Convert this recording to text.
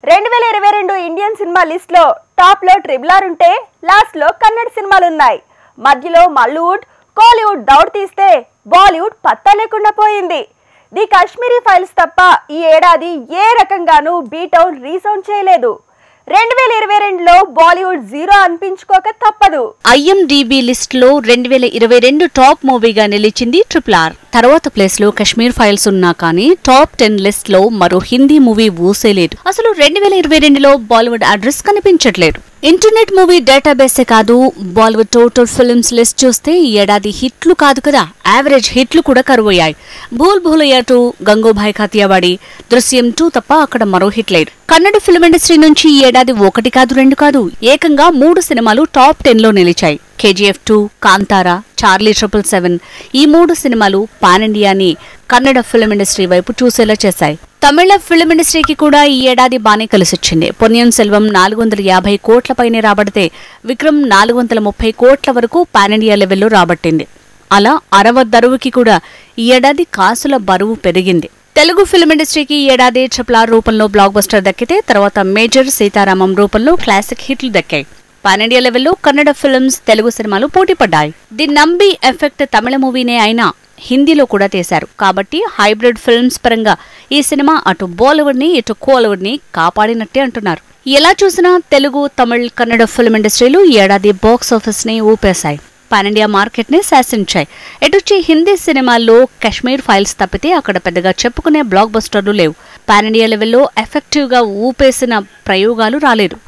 2022 Indian cinema list లో top లో RRR ఉంటే లాస్ట్ లో కన్నడ సినిమాలు ఉన్నాయి. మధ్యలో మల్లీవుడ్, కోలీవుడ్ దౌడ్ తీస్తే బాలీవుడ్ పత్తా లేకుండా పోయింది. ది కాశ్మీరీ ఫైల్స్ తప్ప ఈ ఏడాది ఏ రకంగానూ బీటౌన్ రీసౌండ్ చేయలేదు. 2022లో బాలీవుడ్ జీరో అనిపించుకోక తప్పదు. IMDb లిస్ట్ లో 2022 టాప్ మూవీగా నిలిచింది RRR. తర్వాత ప్లేస్ లో కాశ్మీర్ ఫైల్స్ ఉన్నా కానీ టాప్ 10 లిస్ట్ లో మరో హిందీ మూవీ ఊసేలేదు. అసలు 2022లో బాలీవుడ్ అడ్రస్ కనిపించట్లేదు. ఇంటర్నెట్ మూవీ డేటాబేసే కాదు, బాలీవుడ్ టోటల్ ఫిల్మ్స్ లిస్ట్ చూస్తే ఈ ఏడాది హిట్లు కాదు కదా, యావరేజ్ హిట్లు కూడా కరువయ్యాయి. భూల్ భూలయ్యా 2, గంగూభాయ్ ఖాతియావాడి, దృశ్యం 2 తప్ప అక్కడ మరో హిట్ లేదు. కన్నడ ఫిల్మ్ ఇండస్ట్రీ నుంచి ఈ ఏడాది 1 కాదు 2 కాదు, ఏకంగా 3 సినిమాలు టాప్ 10 లో నిలిచాయి. KGF 2, కాంతారా, చార్లీ 777 ఈ 3 సినిమాలు పాన్ ఇండియాని కన్నడ ఫిల్మ్ ఇండస్ట్రీ వైపు చూసేలా చేశాయి. తమిళ ఫిల్మ్ ఇండస్ట్రీకి కూడా ఈ ఏడాది బానే కలిసొచ్చింది. పొన్నియిన్ సెల్వం 450 కోట్ల పైనే రాబడితే విక్రమ్ 430 కోట్ల వరకు పాన్ ఇండియా లెవెల్లో రాబట్టింది. అలా అరవద్దరువుకి కూడా ఈ ఏడాది కాసుల బరువు పెరిగింది. తెలుగు ఫిల్మ్ ఇండస్ట్రీకి ఈ ఏడాది RRR రూపంలో బ్లాక్ బస్టర్ దక్కితే తర్వాత మేజర్ సీతారామం రూపంలో క్లాసిక్ హిట్లు దక్కాయి. పాన్ ఇండియా లెవెల్లో కన్నడ ఫిల్మ్స్, తెలుగు సినిమాలు పోటీపడ్డాయి. ది నంబి ఎఫెక్ట్ తమిళ మూవీనే అయినా హిందీలో కూడా తీశారు. కాబట్టి హైబ్రిడ్ ఫిల్మ్స్ పరంగా ఈ సినిమా అటు బాలీవుడ్ ని ఇటు కోలీవుడ్ ని కాపాడినట్టే అంటున్నారు. ఎలా చూసినా తెలుగు, తమిళ్, కన్నడ ఫిల్మ్ ఇండస్ట్రీలు ఈ ఏడాది బాక్స్ ఆఫీస్ ని ఊపేశాయి. పాన్ ఇండియా మార్కెట్ ని శాసించాయి. ఎటుచ్చి హిందీ సినిమాల్లో కాశ్మీర్ ఫైల్స్ తప్పితే అక్కడ పెద్దగా చెప్పుకునే బ్లాక్ బస్టర్లు లేవు. పాన్ ఇండియా లెవెల్లో ఎఫెక్టివ్ గా ఊపేసిన ప్రయోగాలు రాలేదు.